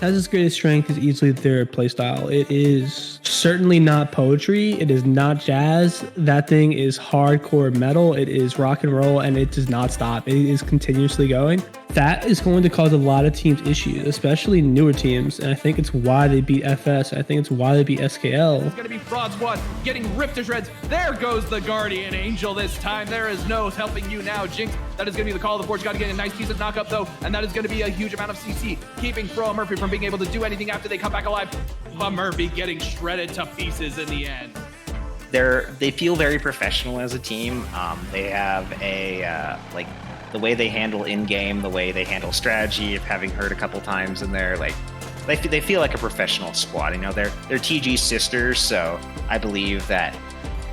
TAS's greatest strength is easily their playstyle. It is certainly not poetry. It is not jazz. That thing is hardcore metal. It is rock and roll, and it does not stop. It is continuously going. That is going to cause a lot of teams issues, especially newer teams, and I think it's why they beat FS. I think it's why they beat SKL. It's going to be Fraud Squad getting ripped to shreds. There goes the Guardian Angel this time. There is no helping you now, Jinx. That is going to be the call of the Forge. Got to get a nice piece of knockup, though, and that is going to be a huge amount of CC, keeping Pro and Murphy from being able to do anything after they come back alive. But Murphy getting shredded to pieces in the end. They feel very professional as a team. They have a like the way they handle in-game, the way they handle strategy. Having heard a couple times in there, like they feel like a professional squad. You know, they're TG sisters, so I believe that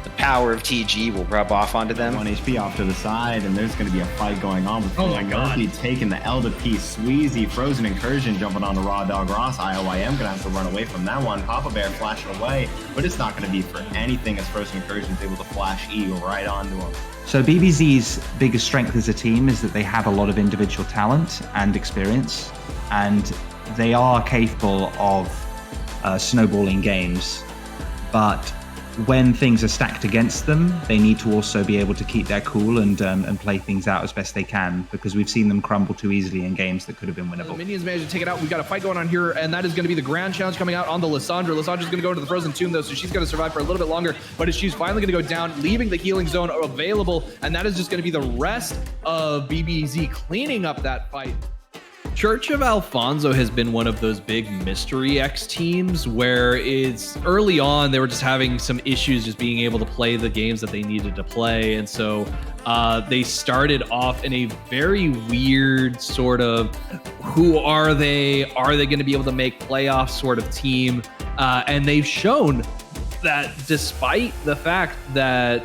the power of TG will rub off onto them. 1 HP off to the side, and there's going to be a fight going on with Murphy taking the Elder piece. Sweezy, Frozen Incursion jumping on the Raw Dog Ross. IOIM going to have to run away from that one. Papa Bear flashing away, but it's not going to be for anything as Frozen Incursion is able to flash E right onto him. So BBZ's biggest strength as a team is that they have a lot of individual talent and experience, and they are capable of snowballing games, but when things are stacked against them, they need to also be able to keep their cool and play things out as best they can, because we've seen them crumble too easily in games that could have been winnable. The minions managed to take it out. We've got a fight going on here, and that is going to be the grand challenge coming out on the Lissandra. Lissandra's going to go into the Frozen Tomb, though, so she's going to survive for a little bit longer, but she's finally going to go down, leaving the healing zone available, and that is just going to be the rest of BBZ cleaning up that fight. Church of Alfonso has been one of those big Mystery X teams where it's early on, they were just having some issues just being able to play the games that they needed to play. And so they started off in a very weird sort of, who are they? Are they going to be able to make playoffs sort of team? And they've shown that despite the fact that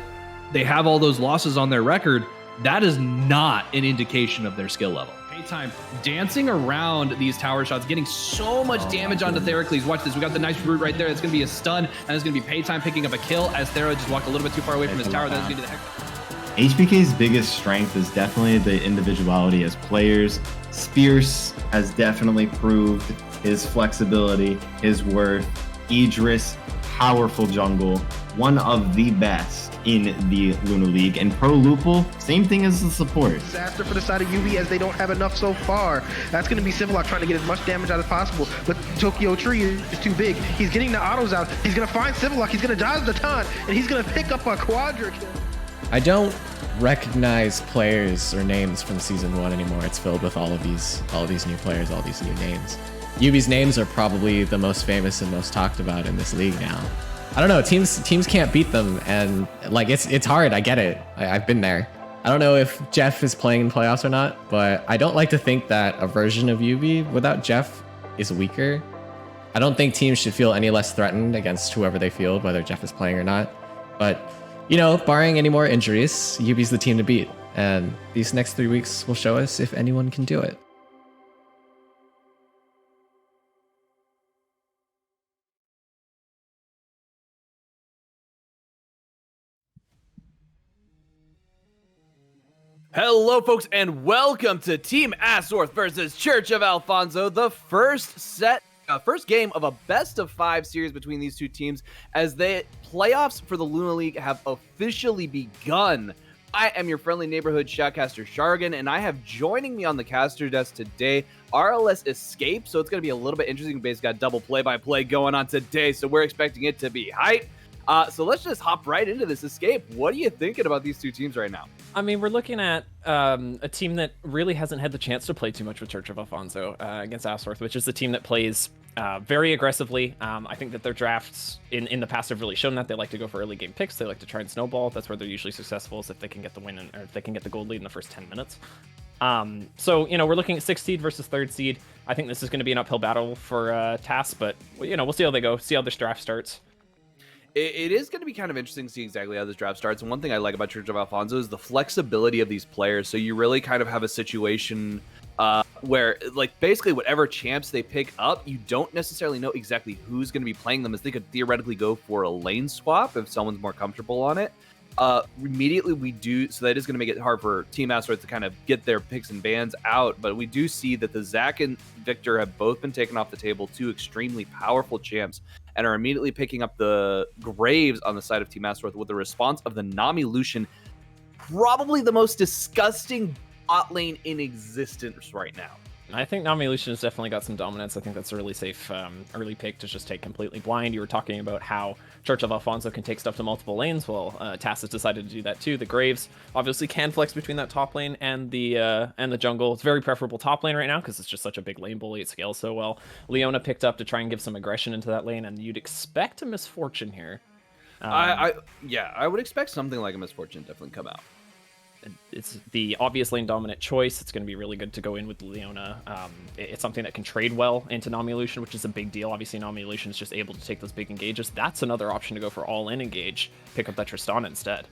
they have all those losses on their record, that is not an indication of their skill level. Time dancing around these tower shots, getting so much damage onto Theracles. Watch this. We got the nice root right there. It's going to be a stun, and it's going to be Paytime picking up a kill as Thera just walked a little bit too far away from his tower. That is going to be the heck. HBK's biggest strength is definitely the individuality as players. Spears has definitely proved his flexibility, his worth. Idris, powerful jungle, one of the best in the Luna League. And Pro Lupul, same thing as the support. Disaster for the side of UV as they don't have enough so far. That's going to be Civillock trying to get as much damage out as possible, but Tokyo Tree is too big. He's getting the autos out. He's going to find Civillock. He's going to dodge the taunt, and he's going to pick up a quadra kill. I don't recognize players or names from season 1 anymore. It's filled with all of these new players, all these new names. UV's names are probably the most famous and most talked about in this league now. I don't know, teams can't beat them, and like it's hard. I get it. I've been there. I don't know if Jeff is playing in playoffs or not, but I don't like to think that a version of UV without Jeff is weaker. I don't think teams should feel any less threatened against whoever they field, whether Jeff is playing or not. But you know, barring any more injuries, UV's the team to beat, and these next 3 weeks will show us if anyone can do it. Hello, folks, and welcome to Team Azorth versus Church of Alfonso, the first game of a best-of-5 series between these two teams as the playoffs for the Luna League have officially begun. I am your friendly neighborhood shoutcaster, Shargan, and I have joining me on the caster desk today, RLS Escape, so it's going to be a little bit interesting. We basically got double play-by-play going on today, so we're expecting it to be hype. So let's just hop right into this. Escape, what are you thinking about these two teams right now? I mean, we're looking at a team that really hasn't had the chance to play too much with Church of Alfonso against Azorth, which is the team that plays very aggressively. I think that their drafts in the past have really shown that. They like to go for early game picks. They like to try and snowball. That's where they're usually successful, is if they can get the win or if they can get the gold lead in the first 10 minutes. So, you know, we're looking at 6th seed versus 3rd seed. I think this is going to be an uphill battle for TAS, but, you know, we'll see how they go, see how this draft starts. It is going to be kind of interesting to see exactly how this draft starts. And one thing I like about Church of Alfonso is the flexibility of these players. So you really kind of have a situation where, like, basically whatever champs they pick up, you don't necessarily know exactly who's going to be playing them, as they could theoretically go for a lane swap if someone's more comfortable on it. Immediately we do, so that is going to make it hard for Team Asteroids to kind of get their picks and bans out, but we do see that the Zac and Victor have both been taken off the table, two extremely powerful champs, and are immediately picking up the Graves on the side of Team Asteroids with the response of the Nami Lucian, probably the most disgusting bot lane in existence right now. I think Nami Lucian has definitely got some dominance. I think that's a really safe early pick to just take completely blind. You were talking about how Church of Alfonso can take stuff to multiple lanes. Well, TAS has decided to do that too. The Graves obviously can flex between that top lane and the jungle. It's very preferable top lane right now because it's just such a big lane bully. It scales so well. Leona picked up to try and give some aggression into that lane, and you'd expect a misfortune here. I would expect something like a misfortune to definitely come out. It's the obvious lane dominant choice. It's going to be really good to go in with Leona. It's something that can trade well into Nami Lucian, which is a big deal. Obviously, Nami Lucian is just able to take those big engages. That's another option to go for all-in engage. Pick up that Tristana instead.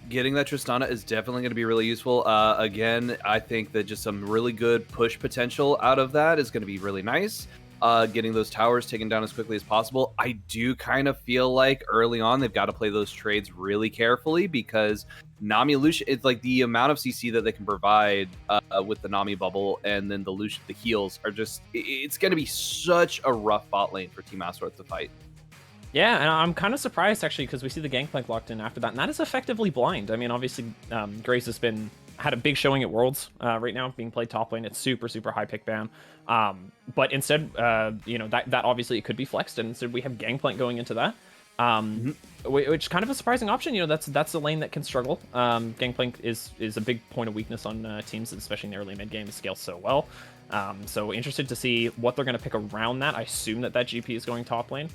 Getting that Tristana is definitely going to be really useful. Again, I think that just some really good push potential out of that is going to be really nice. Getting those towers taken down as quickly as possible. I do kind of feel like early on they've got to play those trades really carefully because Nami Lucian, it's like the amount of CC that they can provide with the Nami bubble and then the heals are just, it's going to be such a rough bot lane for Team Asteroids to fight. Yeah, and I'm kind of surprised actually because we see the Gangplank locked in after that, and that is effectively blind. I mean, obviously, Graves has had a big showing at Worlds right now, being played top lane. It's super high pick ban. But instead, that obviously it could be flexed, and instead we have Gangplank going into that, which is kind of a surprising option. That's a lane that can struggle. Gangplank is a big point of weakness on teams, especially in the early mid game. It scales so well. So interested to see what they're going to pick around that. I assume that GP is going top lane.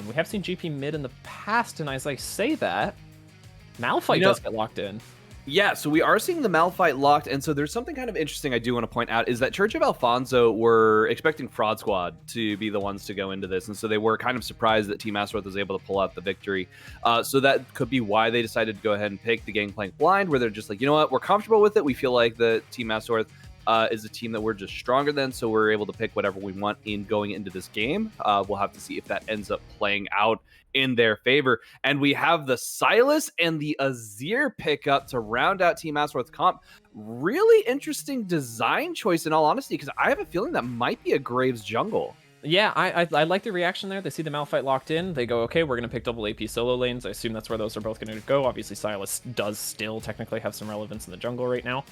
We have seen GP mid in the past, and as I say that, Malphite does get locked in. Yeah, so we are seeing the Malphite locked, and so there's something kind of interesting I do want to point out, is that Church of Alfonso were expecting Fraud Squad to be the ones to go into this, and so they were kind of surprised that Team Asteroids was able to pull out the victory. So that could be why they decided to go ahead and pick the Gangplank blind, where they're just like, you know what, we're comfortable with it. We feel like the Team Asteroids is a team that we're just stronger than, so we're able to pick whatever we want in going into this game. We'll have to see if that ends up playing out in their favor. And we have the Sylas and the Azir pickup to round out Team Asteroids comp. Really interesting design choice, in all honesty, because I have a feeling that might be a Graves jungle. Yeah, I like the reaction there. They see the Malphite locked in. They go, okay, we're going to pick double AP solo lanes. I assume that's where those are both going to go. Obviously, Sylas does still technically have some relevance in the jungle right now.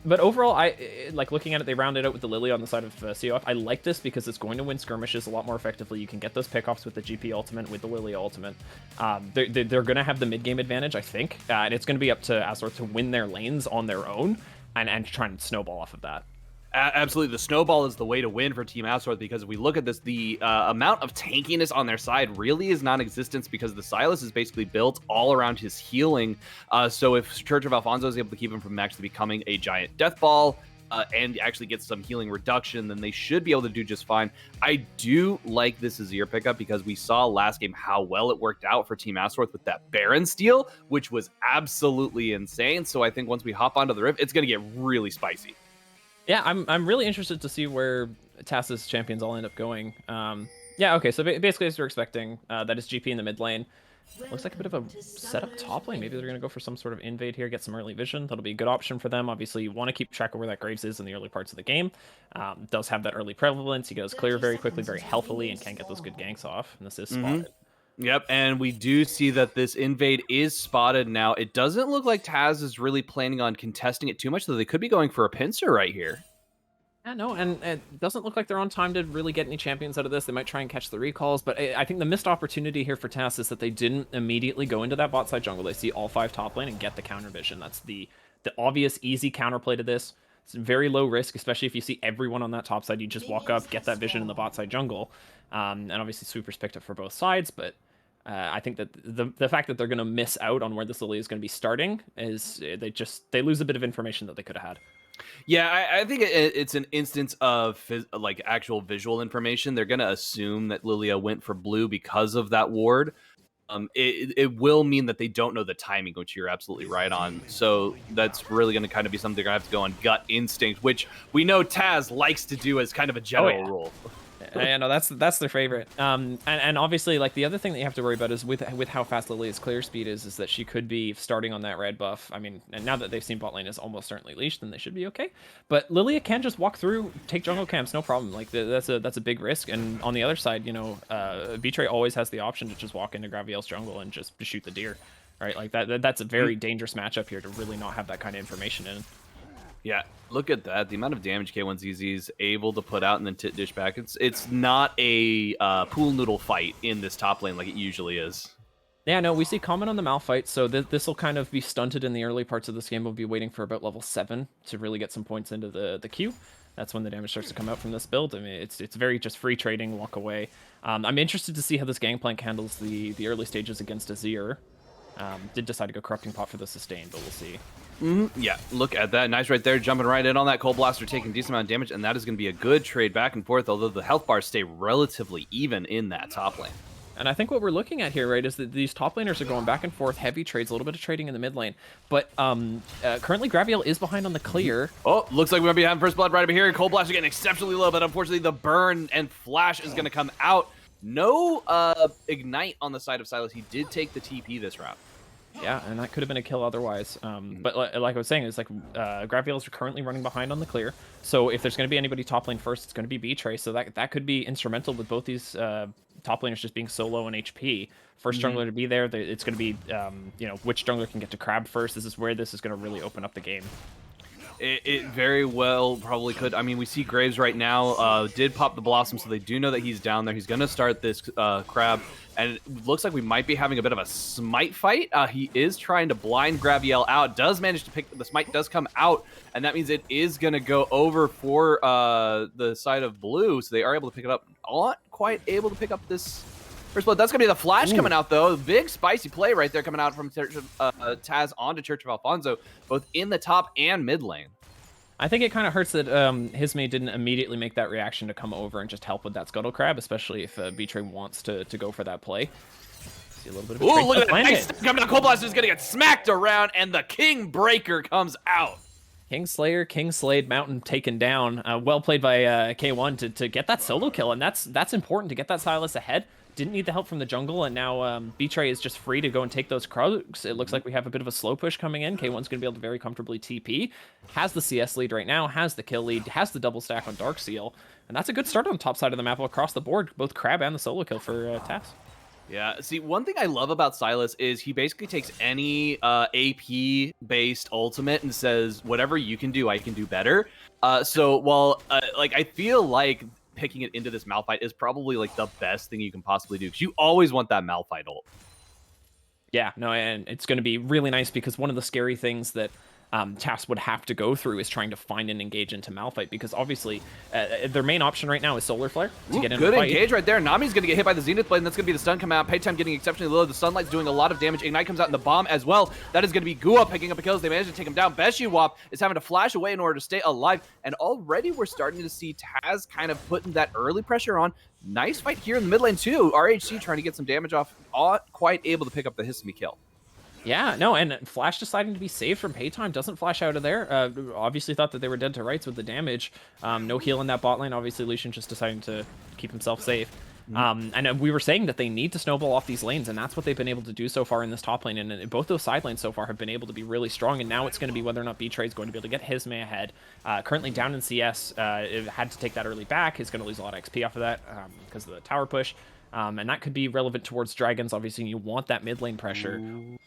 But overall, I like looking at it. They rounded out with the Lily on the side of COF. I like this because it's going to win skirmishes a lot more effectively. You can get those pickoffs with the GP ultimate, with the Lily ultimate. They're going to have the mid game advantage, I think, and it's going to be up to Azeroth to win their lanes on their own and try and snowball off of that. Absolutely, the snowball is the way to win for Team Asteroids, because if we look at this, the amount of tankiness on their side really is non-existent, because the Sylas is basically built all around his healing. So if Church of Alfonso is able to keep him from actually becoming a giant death ball and actually get some healing reduction, then they should be able to do just fine. I do like this Azir pickup because we saw last game how well it worked out for Team Asteroids with that Baron steal, which was absolutely insane. So I think once we hop onto the Rift, it's going to get really spicy. Yeah, I'm really interested to see where TAS's champions all end up going. Yeah, okay, so basically as you're expecting, that is GP in the mid lane. Looks like a bit of a setup top lane. Maybe they're going to go for some sort of invade here, get some early vision. That'll be a good option for them. Obviously, you want to keep track of where that Graves is in the early parts of the game. Does have that early prevalence. He goes clear very quickly, very healthily, and can get those good ganks off. And this is spotted. Yep, and we do see that this invade is spotted now. It doesn't look like TAS is really planning on contesting it too much, though they could be going for a pincer right here. Yeah, no, and it doesn't look like they're on time to really get any champions out of this. They might try and catch the recalls, but I think the missed opportunity here for TAS is that they didn't immediately go into that bot side jungle. They see all 5 top lane and get the counter vision. That's the obvious, easy counterplay to this. It's very low risk, especially if you see everyone on that top side. You just walk up, get that vision in the bot side jungle. And obviously Sweeper's picked up for both sides, but I think that the fact that they're going to miss out on where this Lily is going to be starting is they lose a bit of information that they could have had. Yeah, I think it's an instance of like actual visual information. They're going to assume that Lilia went for blue because of that ward. It will mean that they don't know the timing, which you're absolutely right on. So that's really going to kind of be something they're going to have to go on gut instinct, which we know TAS likes to do as kind of a general rule. Yeah, no, that's their favorite. And obviously, like, the other thing that you have to worry about is with how fast Lilia's clear speed is that she could be starting on that red buff. I mean, and now that they've seen bot lane is almost certainly leashed, then they should be okay. But Lilia can just walk through, take jungle camps, no problem. Like, that's a big risk. And on the other side, you know, Betray always has the option to just walk into Graviel's jungle and just shoot the deer, right? Like that's a very dangerous matchup here to really not have that kind of information in. Yeah, look at that. The amount of damage K1ZZ is able to put out and then dish back. It's not a pool noodle fight in this top lane like it usually is. Yeah, no, we see comment on the Malphite, so this will kind of be stunted in the early parts of this game. We'll be waiting for about level 7 to really get some points into the queue. That's when the damage starts to come out from this build. I mean, it's very just free trading, walk away. I'm interested to see how this Gangplank handles the early stages against Azir. Did decide to go Corrupting Pot for the sustain, but we'll see. Yeah, look at that. Nice right there, jumping right in on that Cold Blaster, taking a decent amount of damage, and that is going to be a good trade back and forth, although the health bars stay relatively even in that top lane. And I think what we're looking at here, right, is that these top laners are going back and forth, heavy trades, a little bit of trading in the mid lane. But currently, Graviel is behind on the clear. Oh, looks like we're going to be having First Blood right over here. Cold Blaster getting exceptionally low, but unfortunately, the burn and flash is going to come out. No Ignite on the side of Sylas. He did take the TP this round. Yeah, and that could have been a kill otherwise. But like I was saying, it's like Graviel is currently running behind on the clear. So if there's going to be anybody top lane first, it's going to be Betray. So that could be instrumental with both these top laners just being so low in HP. First jungler to be there, it's going to be, you know, which jungler can get to Crab first. This is where this is going to really open up the game. It very well probably could. I mean, we see Graves right now did pop the Blossom, so they do know that he's down there. He's going to start this Crab, and it looks like we might be having a bit of a smite fight. He is trying to blind Graviel out, does manage to pick, the smite does come out, and that means it is going to go over for the side of blue, so they are able to pick it up. Not quite able to pick up this First Blood. That's going to be the flash coming out, though. Big, spicy play right there coming out from TAS onto Church of Alfonso, both in the top and mid lane. I think it kind of hurts that Hisme didn't immediately make that reaction to come over and just help with that Scuttle Crab, especially if Betray wants to go for that play. See a little bit of ooh, look at that. Nice coming out. Cold Blaster is going to get smacked around, and the King Breaker comes out. King Slayer, King Slade, Mountain taken down. Well played by K1 to get that solo kill, and that's important to get that Sylas ahead. Didn't need the help from the jungle, and now Betray is just free to go and take those Krugs. It looks like we have a bit of a slow push coming in. K1's going to be able to very comfortably TP. Has the CS lead right now, has the kill lead, has the double stack on Darkseal, and that's a good start on the top side of the map across the board, both Crab and the solo kill for TAS. Yeah, see, one thing I love about Sylas is he basically takes any AP-based ultimate and says, whatever you can do, I can do better. So while, like, I feel like picking it into this Malphite is probably, like, the best thing you can possibly do, because you always want that Malphite ult. Yeah, no, and it's going to be really nice because one of the scary things that TAS would have to go through is trying to find and engage into Malphite, because obviously their main option right now is Solar Flare to get into the fight. Good engage right there. Nami's going to get hit by the Zenith Blade, and that's going to be the stun coming out. Paytime getting exceptionally low. The Sunlight's doing a lot of damage. Ignite comes out in the bomb as well. That is going to be Gua picking up the kills. They managed to take him down. Beshiwap is having to flash away in order to stay alive, and already we're starting to see TAS kind of putting that early pressure on. Nice fight here in the mid lane too. RHC trying to get some damage off. Not quite able to pick up the Hisme kill. Yeah, no, and Flash deciding to be saved from Paytime, doesn't flash out of there. Obviously thought that they were dead to rights with the damage. No heal in that bot lane. Obviously, Lucian just deciding to keep himself safe. And we were saying that they need to snowball off these lanes, and that's what they've been able to do so far in this top lane. And both those side lanes so far have been able to be really strong, and now it's going to be whether or not Betray is going to be able to get Hisme ahead. Currently down in CS, it had to take that early back. He's going to lose a lot of XP off of that because of the tower push. And that could be relevant towards Dragons. Obviously, you want that mid lane pressure.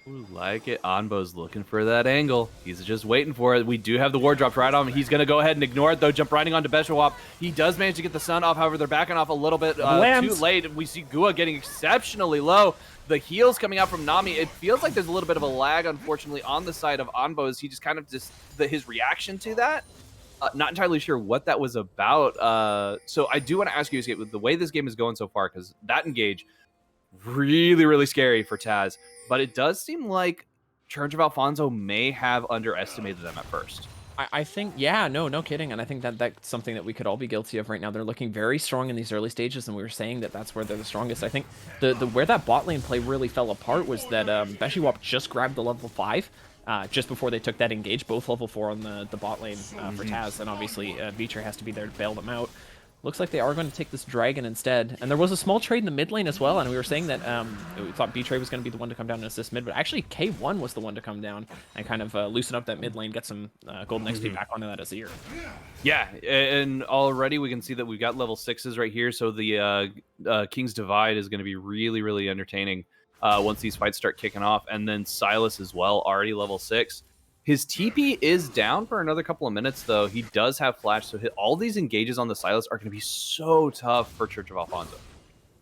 Ooh, like it. Anbo's looking for that angle. He's just waiting for it. We do have the ward dropped right on him. He's going to go ahead and ignore it, though. Jump riding onto Beshiwap. He does manage to get the sun off. However, they're backing off a little bit too late. We see Gua getting exceptionally low. The heals coming out from Nami. It feels like there's a little bit of a lag, unfortunately, on the side of Anbo's. He just kind of his reaction to that. Not entirely sure what that was about. So I do want to ask you, Escape, with the way this game is going so far, because that engage, really, really scary for TAS. But it does seem like Church of Alfonso may have underestimated them at first. I think, yeah, no kidding. And I think that that's something that we could all be guilty of right now. They're looking very strong in these early stages, and we were saying that that's where they're the strongest. I think the where that bot lane play really fell apart was that Beshiwap just grabbed the level 5. Just before they took that engage, both level 4 on the bot lane for TAS, and obviously Betray has to be there to bail them out. looks like they are going to take this dragon instead. And there was a small trade in the mid lane as well, and we were saying that we thought B-Trade was going to be the one to come down and assist mid, but actually K1 was the one to come down and kind of loosen up that mid lane, get some golden XP back onto that Azir. Yeah, and already we can see that we've got level 6s right here, so the King's Divide is going to be really, really entertaining once these fights start kicking off. And then Silas as well, already level 6. His TP is down for another couple of minutes, though. He does have flash, so all these engages on the Silas are going to be so tough for Church of Alfonso.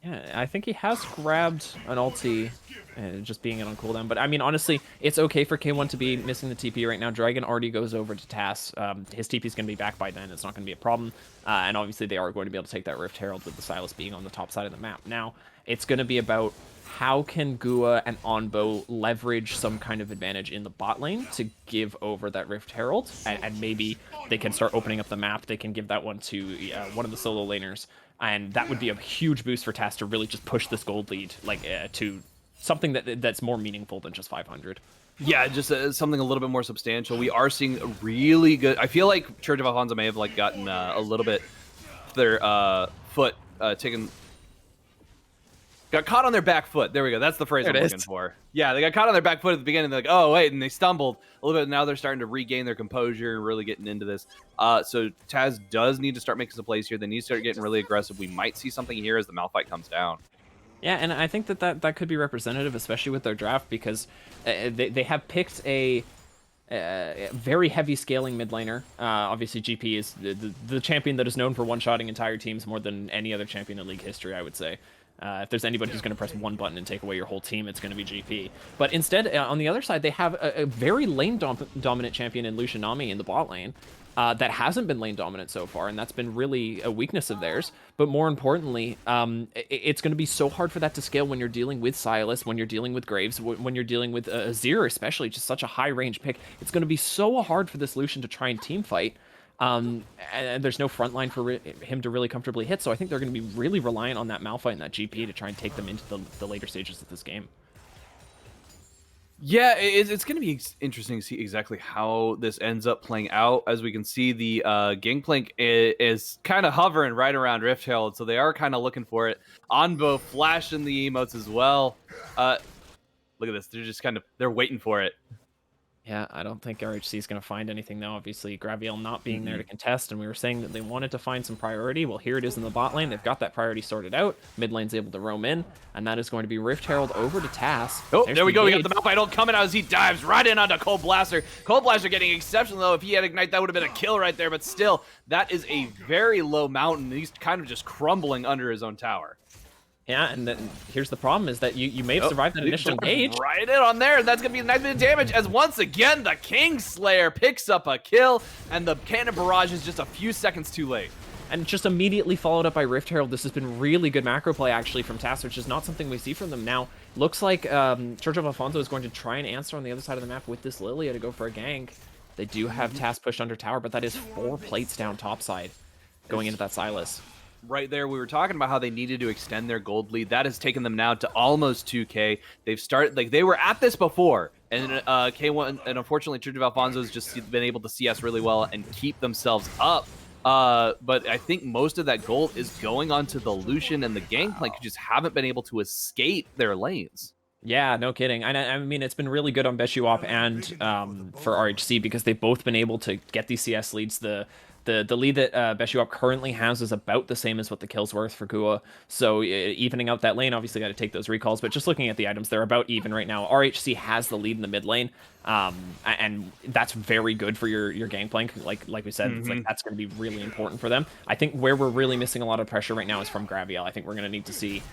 Yeah, I think he has grabbed an ulti, just being it on cooldown. But I mean, honestly, it's okay for K1 to be missing the TP right now. Dragon already goes over to TAS. His TP is going to be back by then. It's not going to be a problem. And obviously, they are going to be able to take that Rift Herald with the Silas being on the top side of the map. Now, it's going to be about how can Gua and Onbo leverage some kind of advantage in the bot lane to give over that Rift Herald, and maybe they can start opening up the map. They can give that one to one of the solo laners, and that would be a huge boost for TAS to really just push this gold lead to something that's more meaningful than just 500. Yeah, just something a little bit more substantial. We are seeing a really good... I feel like Church of Alfonso may have gotten a little bit their foot taken... Got caught on their back foot. There we go. That's the phrase I'm looking for. Yeah, they got caught on their back foot at the beginning. They're like, oh, wait, and they stumbled a little bit. Now they're starting to regain their composure and really getting into this. So TAS does need to start making some plays here. They need to start getting really aggressive. We might see something here as the Malphite comes down. Yeah, and I think that could be representative, especially with their draft, because they have picked a very heavy scaling mid laner. Obviously, GP is the champion that is known for one-shotting entire teams more than any other champion in League history, I would say. If there's anybody who's going to press one button and take away your whole team, it's going to be GP. But instead, on the other side, they have a very lane dominant champion in Lucianami in the bot lane that hasn't been lane dominant so far, and that's been really a weakness of theirs. But more importantly, it's going to be so hard for that to scale when you're dealing with Silas, when you're dealing with Graves, when you're dealing with Azir, especially, just such a high range pick. It's going to be so hard for this Lucian to try and team fight. And there's no front line for him to really comfortably hit, so I think they're going to be really reliant on that Malphite and that GP to try and take them into the later stages of this game. Yeah, it's going to be interesting to see exactly how this ends up playing out. As we can see, the Gangplank is kind of hovering right around Rift Herald, so they are kind of looking for it. Onbo flashing the emotes as well. Look at this. They're just they're waiting for it. Yeah, I don't think RHC is going to find anything, though. Obviously, Graviel not being there to contest, and we were saying that they wanted to find some priority. Well, here it is in the bot lane. They've got that priority sorted out. Mid lane's able to roam in, and that is going to be Rift Herald over to TAS. Oh, there we go. We got the Malphite ult coming out as he dives right in onto Cold Blaster. Cold Blaster getting exceptional, though. If he had Ignite, that would have been a kill right there, but still, that is a very low mountain. He's kind of just crumbling under his own tower. Yeah, and then here's the problem is that you may have survived that initial engage. Right in on there, and that's going to be a nice bit of damage as once again the Kingslayer picks up a kill, and the Cannon Barrage is just a few seconds too late. And just immediately followed up by Rift Herald. This has been really good macro play, actually, from TAS, which is not something we see from them now. Looks like Church of Alfonso is going to try and answer on the other side of the map with this Lilia to go for a gank. They do have TAS pushed under tower, but that is 4 plates down topside going into that Silas. Right there, we were talking about how they needed to extend their gold lead. That has taken them now to almost 2K. They've started, they were at this before, and K1, and unfortunately, Church of Alfonso has just been able to CS really well and keep themselves up. But I think most of that gold is going onto the Lucian and the Gangplank, who just haven't been able to escape their lanes. Yeah, no kidding. I mean, it's been really good on Beshuop and for RHC because they've both been able to get these CS leads. The lead that Beshuop currently has is about the same as what the kills worth for Gua. So evening out that lane, obviously got to take those recalls, but just looking at the items, they're about even right now. RHC has the lead in the mid lane, and that's very good for your Gangplank. Like we said, it's like that's going to be really important for them. I think where we're really missing a lot of pressure right now is from Graviel. I think we're going to need to see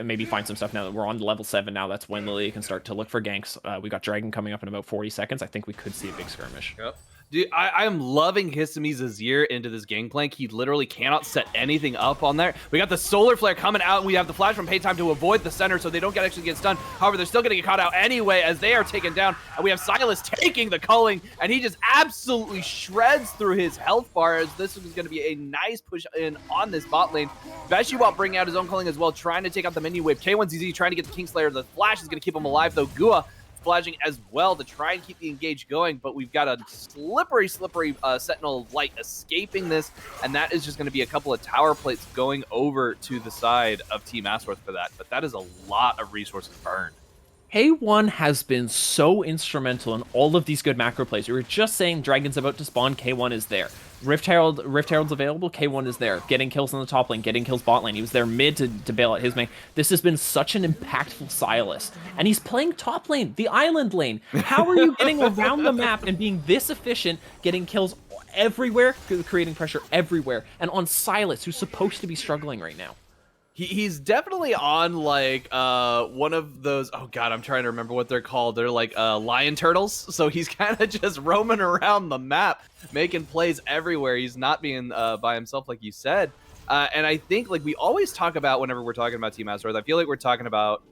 maybe find some stuff now that we're on level 7 now. That's when Lilia can start to look for ganks. We got Dragon coming up in about 40 seconds. I think we could see a big skirmish. Yep. Dude, I am loving Hisame's Azir into this Gangplank. He literally cannot set anything up on there. We got the Solar Flare coming out, and we have the Flash from Paytime to avoid the center so they don't actually get stunned. However, they're still going to get caught out anyway as they are taken down. And we have Silas taking the culling, and he just absolutely shreds through his health bar as this is going to be a nice push in on this bot lane. Beshuop bringing out his own culling as well, trying to take out the minion wave. K1ZZ trying to get the Kingslayer. The Flash is going to keep him alive, though. Gua flashing as well to try and keep the engage going, but we've got a slippery Sentinel Light escaping this, and that is just going to be a couple of tower plates going over to the side of Team Asworth for that, but that is a lot of resources burned. K1 has been so instrumental in all of these good macro plays. We were just saying Dragon's about to spawn, K1 is there. Rift Herald's available, K1 is there. Getting kills on the top lane, getting kills bot lane. He was there mid to bail out his main. This has been such an impactful Sylas. And he's playing top lane, the island lane. How are you getting around the map and being this efficient, getting kills everywhere, creating pressure everywhere, and on Sylas, who's supposed to be struggling right now? He's definitely on like one of those, oh god, I'm trying to remember what they're called. They're like lion turtles. So he's kind of just roaming around the map, making plays everywhere. He's not being by himself, like you said. And I think like we always talk about whenever we're talking about Team Asworth, I feel like we're talking about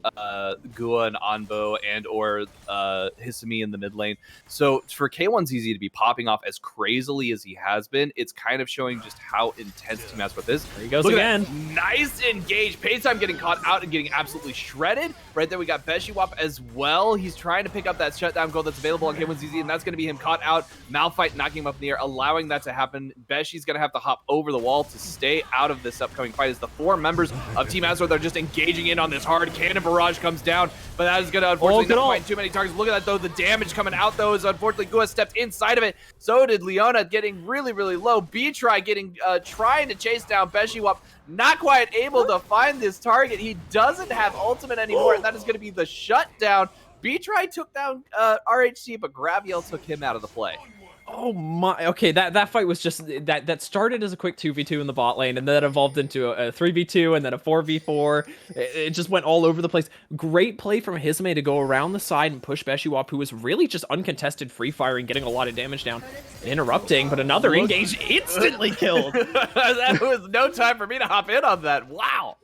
Gua and Anbo and or Hisami in the mid lane. So for K1's easy to be popping off as crazily as he has been. It's kind of showing just how intense Team Asworth is. There he goes again. Nice engage. Paytime getting caught out and getting absolutely shredded. Right there we got Beshiwap as well. He's trying to pick up that shutdown goal that's available on K1's easy, and that's going to be him caught out. Malphite knocking him up in the air, allowing that to happen. Beshi's going to have to hop over the wall to stay out of this upcoming fight as the 4 members of Team Asworth are just engaging in on this hard cannon barrage comes down, but that is going to unfortunately not find too many targets. Look at that though, the damage coming out though is unfortunately Gua stepped inside of it. So did Leona, getting really low. B-Try getting trying to chase down Beshiwap, not quite able to find this target. He doesn't have ultimate anymore, and that is going to be the shutdown. B-Try took down RHC, but Graviel took him out of the play. Oh my, okay, that fight was just, that started as a quick 2v2 in the bot lane, and then evolved into a 3v2, and then a 4v4. It just went all over the place. Great play from Hisame to go around the side and push Beshiwap, who was really just uncontested free firing, getting a lot of damage down, interrupting, but another engage instantly killed. That was no time for me to hop in on that. Wow.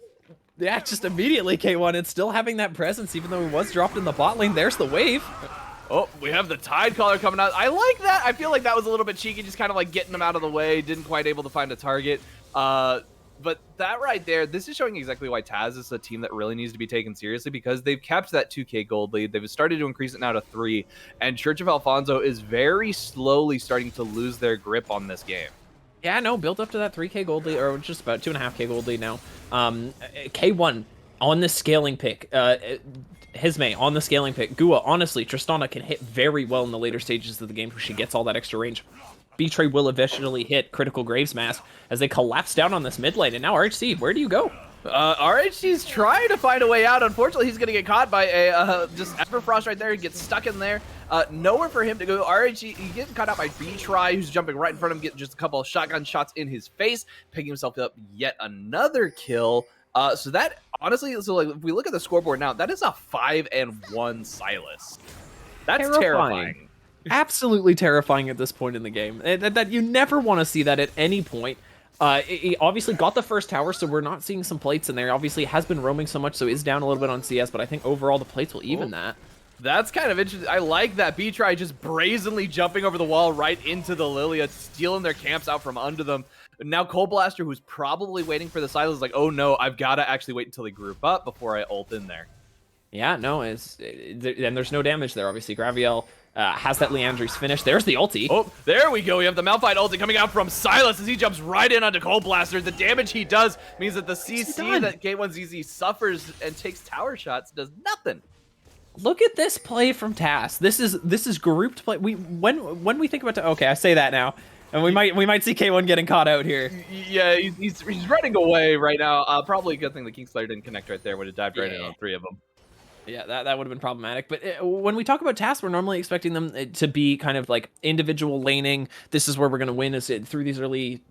Yeah, just immediately K1, and still having that presence, even though he was dropped in the bot lane. There's the wave. Oh, we have the Tide Caller coming out. I like that. I feel like that was a little bit cheeky, just kind of like getting him out of the way. Didn't quite able to find a target. But that right there, this is showing exactly why TAS is a team that really needs to be taken seriously, because they've kept that 2K gold lead. They've started to increase it now to 3. And Church of Alfonso is very slowly starting to lose their grip on this game. Yeah, no, built up to that 3K gold lead, or just about 2.5K gold lead now. K1 on the scaling pick. Hisme on the scaling pick. Gua, honestly, Tristana can hit very well in the later stages of the game, where she gets all that extra range. B-Tray will eventually hit critical Graves Mass as they collapse down on this mid lane. And now RHC, where do you go? RHC's trying to find a way out. Unfortunately, he's going to get caught by a just Everfrost right there. He gets stuck in there. Nowhere for him to go. RHC, he gets caught out by B-Try, who's jumping right in front of him, getting just a couple of shotgun shots in his face, picking himself up yet another kill. So that, honestly, so like if we look at the scoreboard now, that is a 5-1 Sylas. That's terrifying. Absolutely terrifying at this point in the game. That you never want to see that at any point. He obviously got the first tower, so we're not seeing some plates in there. Obviously, has been roaming so much, so is down a little bit on CS, but I think overall the plates will even that. That's kind of interesting. I like that B-Try just brazenly jumping over the wall right into the Lilia, stealing their camps out from under them. Now Cold Blaster, who's probably waiting for the Sylas, is like, oh no, I've got to actually wait until they group up before I ult in there. Yeah, no, and there's no damage there, obviously. Graviel has that Leandry's finish. There's the ulti. Oh, there we go. We have the Malphite ulti coming out from Sylas as he jumps right in onto Cold Blaster. The damage he does means that the CC that K1ZZ suffers and takes tower shots does nothing. Look at this play from TAS. This is grouped play. When we think about okay, I say that now, and we might see K1 getting caught out here. Yeah, he's running away right now. Probably a good thing the Kingslayer didn't connect right there. Would have dived right in on 3 of them. Yeah, that would have been problematic. But when we talk about TAS, we're normally expecting them to be kind of like individual laning. This is where we're going to win, is through these early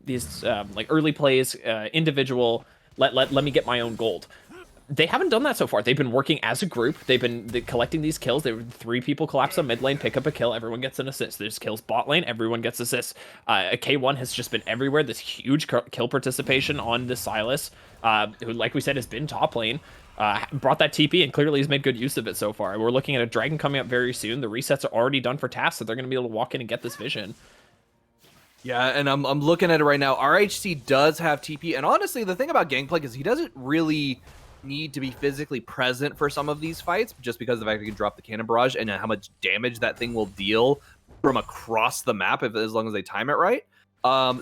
plays, individual. Let me get my own gold. They haven't done that so far. They've been working as a group. They've been collecting these kills. 3 people collapse on mid lane, pick up a kill, everyone gets an assist. There's kills bot lane, everyone gets assists. K1 has just been everywhere. This huge kill participation on the Sylas, who, like we said, has been top lane. Brought that TP and clearly has made good use of it so far. We're looking at a dragon coming up very soon. The resets are already done for TAS, so they're going to be able to walk in and get this vision. Yeah, and I'm looking at it right now. RHC does have TP, and honestly, the thing about Gangplank is he doesn't really need to be physically present for some of these fights, just because of the fact that you can drop the cannon barrage and how much damage that thing will deal from across the map as long as they time it right.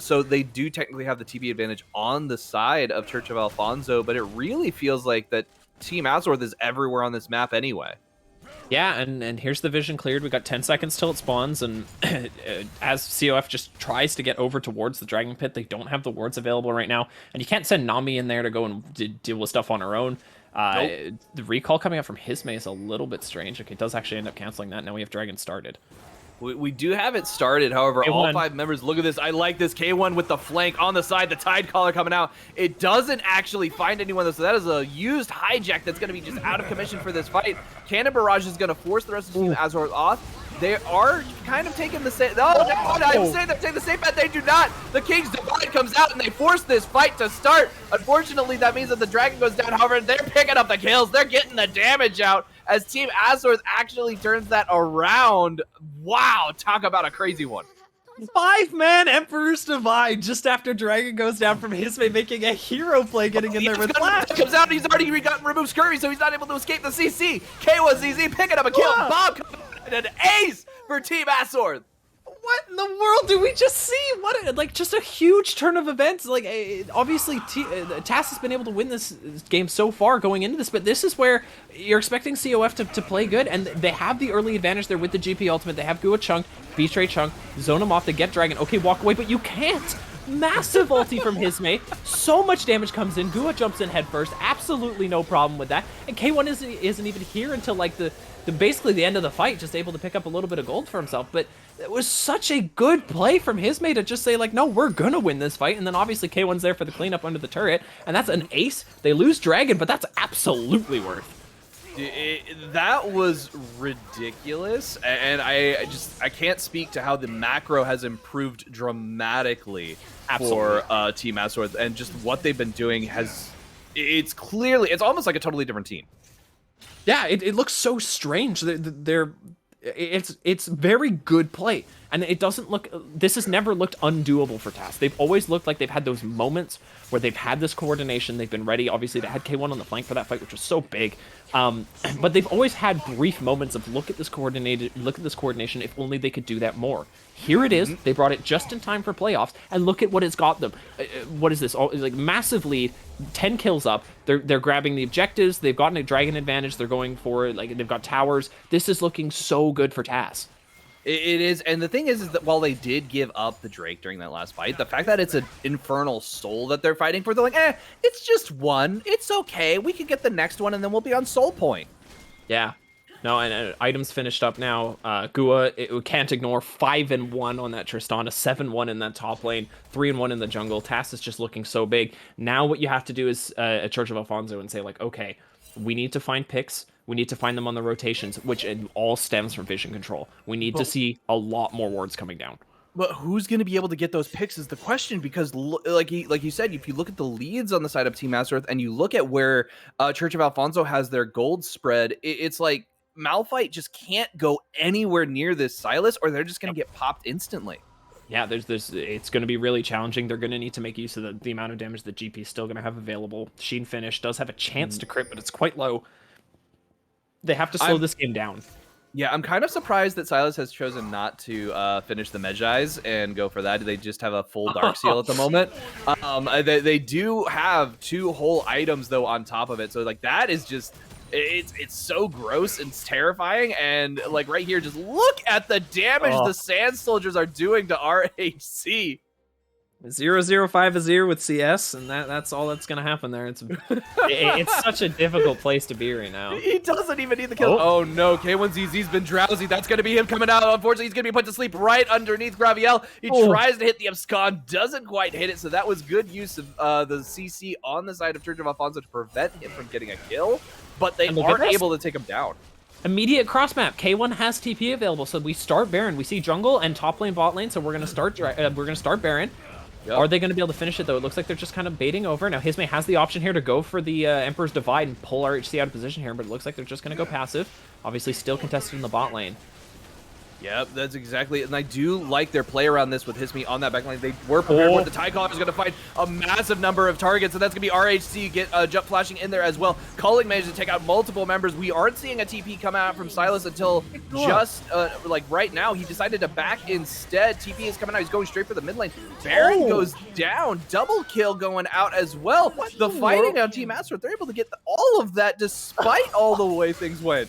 So they do technically have the TP advantage on the side of Church of Alfonso, but it really feels like that Team Azorth is everywhere on this map anyway. Yeah, and here's the vision cleared. We got 10 seconds till it spawns, and as COF just tries to get over towards the Dragon Pit, they don't have the wards available right now, and you can't send Nami in there to go and deal with stuff on her own. Nope. The recall coming out from Hisme is a little bit strange. Okay, it does actually end up canceling that. Now we have Dragon started. We do have it started, however, K1. all 5 members, look at this. I like this K1 with the flank on the side, the Tide Caller coming out. It doesn't actually find anyone, though, so that is a used hijack that's going to be just out of commission for this fight. Cannon Barrage is going to force the rest of the Team Azorth off. They are kind of taking the same... No, I'm saying they're taking the same bet. They do not. The King's Divide comes out, and they force this fight to start. Unfortunately, that means that the Dragon goes down. However, they're picking up the kills. They're getting the damage out as Team Azorth actually turns that around. Wow, talk about a crazy one. 5-man Emperor's Divide just after Dragon goes down from Hisme, making a hero play, getting in there with Flash. Comes out, and he's already gotten removed Scurvy, so he's not able to escape the CC. K1ZZ picking up a kill. Bob coming out, and an ace for Team Azorth. What in the world did we just see? What, like, just a huge turn of events. Like, obviously, TAS has been able to win this game so far going into this, but this is where you're expecting COF to play good, and they have the early advantage there with the GP ultimate. They have Gua Chunk, Beastray Chunk, zone him off, they get Dragon. Okay, walk away, but you can't. Massive ulti from Hisme. So much damage comes in. Gua jumps in head first. Absolutely no problem with that. And K1 isn't even here until, like, basically the end of the fight, just able to pick up a little bit of gold for himself. But it was such a good play from Hisme to just say, like, no, we're gonna win this fight. And then obviously K1's there for the cleanup under the turret, and that's an ace. They lose Dragon, but that's absolutely worth. That was ridiculous, and I can't speak to how the macro has improved dramatically for Team Azorth, and just what they've been doing it's almost like a totally different team. Yeah, it looks so strange. It's very good play, and it doesn't look. This has never looked undoable for TAS. They've always looked like they've had those moments where they've had this coordination. They've been ready. Obviously, they had K1 on the flank for that fight, which was so big. But they've always had brief moments of look at this coordination. If only they could do that more. Here it is. They brought it just in time for playoffs, and look at what it's got them. What is this? Like massive lead, 10 kills up. They're grabbing the objectives. They've gotten a Dragon advantage. They're going for it. Like they've got towers. This is looking so good for TAS. It is, and the thing is that while they did give up the Drake during that last fight, the fact that it's an Infernal Soul that they're fighting for, they're like, it's just one. It's okay. We could get the next one, and then we'll be on Soul Point. Yeah. No, and items finished up now. Gua, it can't ignore 5-1 on that Tristana, 7-1 in that top lane, 3-1 in the jungle. TAS is just looking so big. Now what you have to do is a Church of Alfonso and say, like, okay, we need to find picks. We need to find them on the rotations, which it all stems from vision control. We need to see a lot more wards coming down. But who's going to be able to get those picks is the question, because like you said, if you look at the leads on the side of Team Azorth and you look at where Church of Alfonso has their gold spread, it's like Malphite just can't go anywhere near this Sylas, or they're just going to get popped instantly. Yeah, it's going to be really challenging. They're going to need to make use of the amount of damage that GP is still going to have available. Sheen Finish does have a chance to crit, but it's quite low. They have to slow this game down. Yeah, I'm kind of surprised that Sylas has chosen not to finish the Medjais and go for that. They just have a full Dark Seal at the moment. They do have 2 whole items, though, on top of it. So, like, that is just... It's so gross and terrifying, and like right here, just look at the damage the Sand Soldiers are doing to RHC. 0-0-5 Azir with CS, and that's all that's gonna happen there. It's such a difficult place to be right now. He doesn't even need the kill. Oh no, K1ZZ's been drowsy. That's gonna be him coming out. Unfortunately, he's gonna be put to sleep right underneath Graviel. He tries to hit the Abscon, doesn't quite hit it, so that was good use of the CC on the side of Church of Alfonso to prevent him from getting a kill. But they aren't able to take him down. Immediate cross map. K1 has TP available, so we start Baron. We see jungle and top lane, bot lane, so we're gonna start Baron. Yep. Are they going to be able to finish it, though? It looks like they're just kind of baiting over. Now, Hisme has the option here to go for the Emperor's Divide and pull RHC out of position here, but it looks like they're just going to go passive. Obviously, still contested in the bot lane. Yep, that's exactly it. And I do like their play around this with Hisme on that backline. They were prepared for it. The TAS is going to find a massive number of targets, and that's going to be RHC get jump flashing in there as well. Culling managed to take out multiple members. We aren't seeing a TP come out from Silas until just like right now. He decided to back instead. TP is coming out. He's going straight for the mid lane. Baron goes down. Double kill going out as well. The fighting on Team Asteroid, they're able to get all of that despite all the way things went.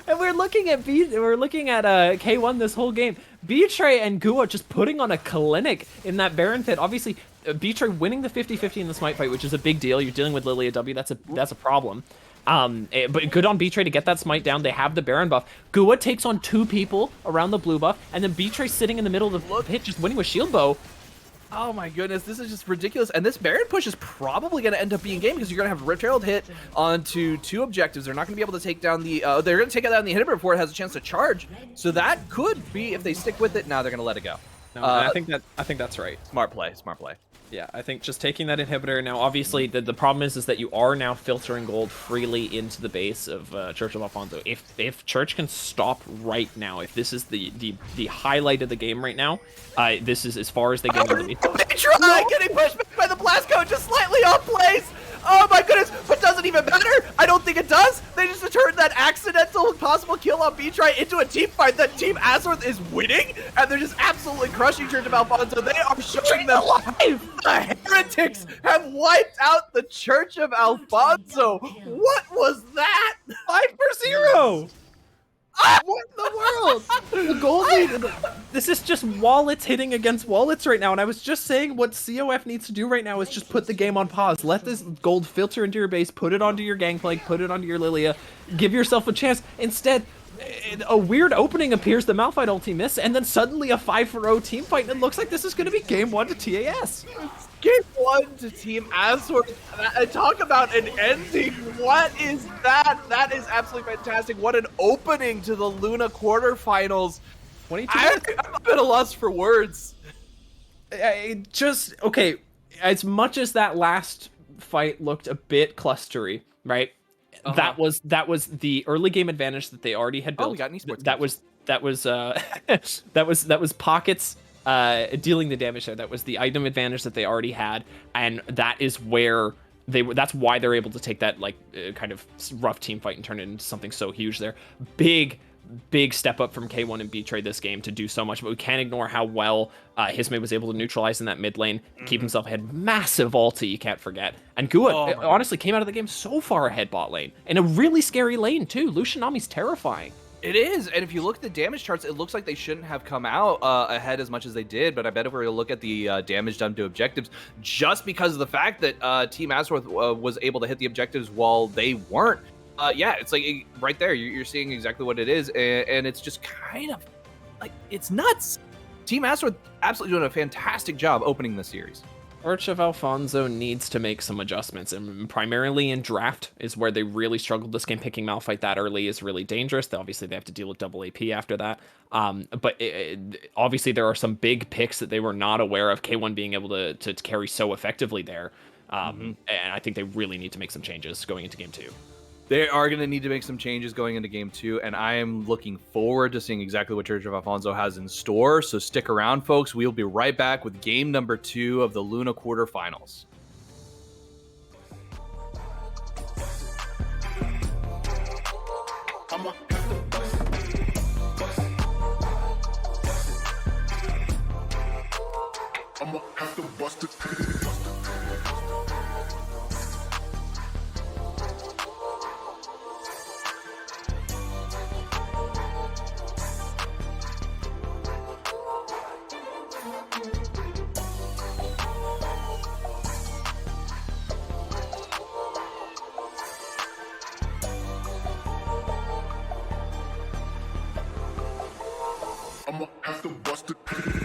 And we're looking at K1 this whole game. Betray and Gua just putting on a clinic in that Baron pit. Obviously, Betray winning the 50-50 in the smite fight, which is a big deal. You're dealing with Lilia W. That's a problem. But good on Betray to get that smite down. They have the Baron buff. Gua takes on 2 people around the blue buff, and then Betray sitting in the middle of the pit, just winning with shield bow. Oh my goodness, this is just ridiculous. And this Baron push is probably going to end up being game because you're going to have Rift Herald hit onto 2 objectives. They're not going to be able to take down the, they're going to take down the inhibitor before it has a chance to charge. So that could be, if they stick with it, now they're going to let it go. No, I think that's right. Smart play, smart play. Yeah, I think just taking that inhibitor now. Obviously, the problem is that you are now filtering gold freely into the base of Church of Alfonso. If Church can stop right now, if this is the highlight of the game right now, this is as far as they get. They try getting pushed back by the blast code, just slightly off place. Oh my goodness, but doesn't even matter. I don't think it does. They just turned that accidental possible kill on Betray into a team fight that Team Azeroth is winning, and they're just absolutely crushing Church of Alfonso. They are showing them live. The heretics have wiped out the Church of Alfonso. What was that? 5-0. What in the world? The gold lead. This is just wallets hitting against wallets right now, and I was just saying what COF needs to do right now is just put the game on pause. Let this gold filter into your base, put it onto your Gangplank, put it onto your Lilia, give yourself a chance. Instead, a weird opening appears, the Malphite ulti miss, and then suddenly a 5-0 team fight, and it looks like this is going to be game 1 to TAS. Game 1 to Team Azeroth. Talk about an ending. What is that? That is absolutely fantastic. What an opening to the Luna quarterfinals. 22 I'm at a loss for words. Okay, as much as that last fight looked a bit clustery, right? That was the early game advantage that they already had built. Oh, we got an esports. That was Pockets dealing the damage there. That was the item advantage that they already had, and that is where that's why they're able to take that kind of rough team fight and turn it into something so huge there. Big step up from K1 and Betray this game to do so much, but we can't ignore how well Hisme was able to neutralize in that mid lane, keep himself ahead. Massive ulti, you can't forget. And Gua honestly came out of the game so far ahead bot lane, in a really scary lane too. Lucianami's terrifying. It is, and if you look at the damage charts, it looks like they shouldn't have come out ahead as much as they did, but I bet if we were to look at the damage done to objectives, just because of the fact that Team Azeroth was able to hit the objectives while they weren't, yeah, it's like right there, you're seeing exactly what it is, and it's just kind of like, it's nuts. Team Azeroth absolutely doing a fantastic job opening the series. Church of Alfonso needs to make some adjustments, and primarily in draft is where they really struggled this game. Picking Malphite that early is really dangerous. Obviously, they have to deal with double AP after that. But obviously, there are some big picks that they were not aware of. K1 being able to carry so effectively there. And I think they really need to make some changes going into game 2. They are going to need to make some changes going into game 2, and I am looking forward to seeing exactly what Church of Alfonso has in store. So stick around, folks. We'll be right back with game number 2 of the Luna quarterfinals. I'ma have to bust it. I'ma have to bust it.